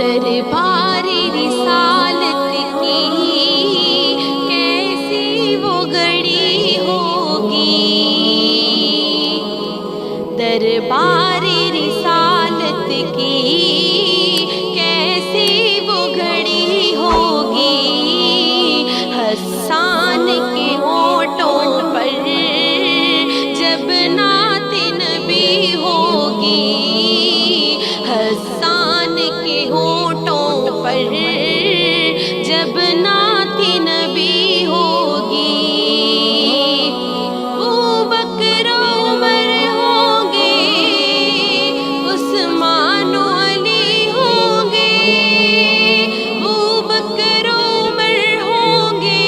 دربار رسالت کی کیسی وہ گھڑی ہوگی، دربار رسالت کی کیسی وہ گھڑی ہوگی، حسان کے ہونٹوں پر جب نعت نبی ہوگی، حسان کے ہونٹوں پر جب نعت نبی ہوگی، ابوبکر عمر ہوں گے، عثمان و علی ہوں گے، ابوبکر عمر ہوں گے،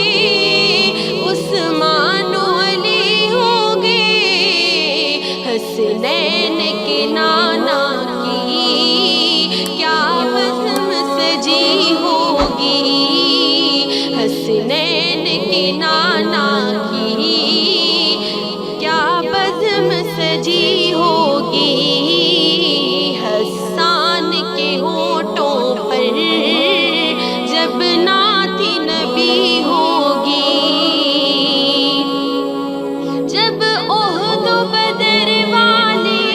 عثمان و علی ہوں گے، حسنین کے نانا کی کیا بزم سجی ہوگی، حسنین کے نانا کی کیا بزم سجی ہوگی، حسان کے ہونٹوں پر جب نعت نبی ہوگی، جب احد و بدر والے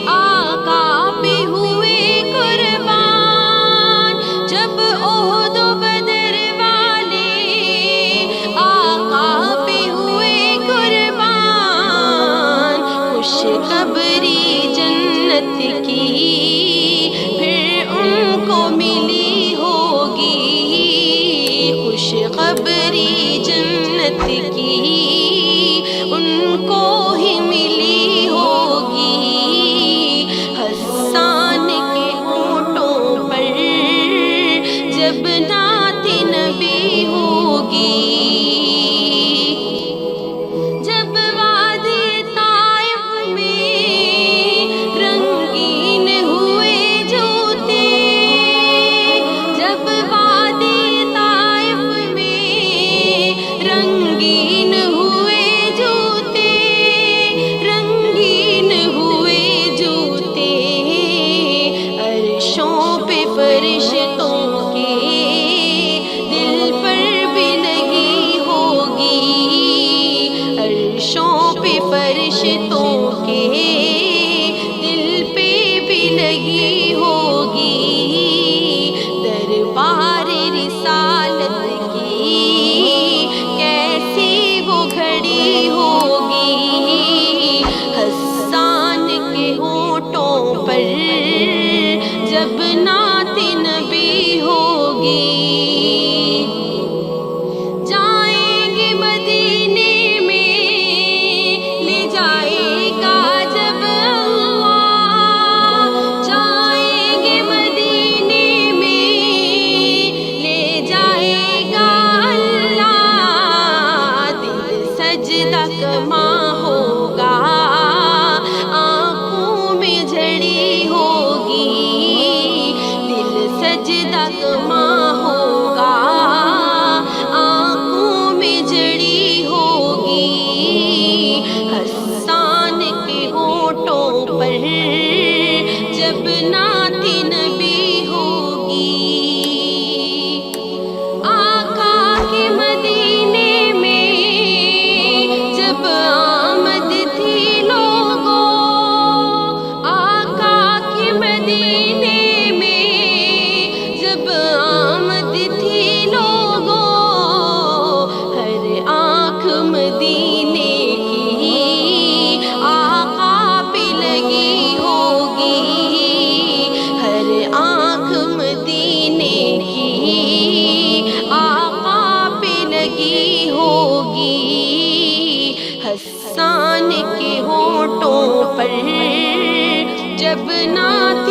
آقا پہ ہوئے قربان، جب احد و بدر والے آقا پہ ہوئے قربان، خوشخبری جنت کی پھر ان کو ملی ہوگی، خوشخبری جنت کی ان کو ہی ملی ہوگی، حسان کے ہونٹوں پر جب نعت نبی ہوگی، جب وادی طائف میں رنگین ہوئے جوتے، جب وادی طائف میں رنگین ہوئے جوتے، رنگین ہوئے جوتے، عرشوں پہ فرشتوں کے دل پر بھی لگی ہوگی، عرشوں پہ فرشتوں کے دل پہ بھی لگی ہوگی، دربار رسالت کی کیسی وہ گھڑی ہوگی، حسان کے ہونٹوں پر جب نعت نبی ہوگی، جائیں گے مدینے میں لے جائے گا جب اللہ، جائیں گے مدینے میں لے جائے گا اللہ، دل سجدہ کما ہوگا، آنکھوں میں جھڑی ہوگی، دل سجدہ کما ہوگا، آنکھوں میں جڑی ہوگی، حسان کے ہونٹوں پر جب نعت نبی ہوگی، آقا کے مدینے میں جب آمد تھی لوگوں، آقا کے مدینے میں جب آمد تھی لوگوں، ہر آنکھ مدینے کی آقا پہ لگی ہوگی، ہر آنکھ مدینے کی آقا پہ لگی ہوگی، حسان کے ہونٹوں پر جب نعت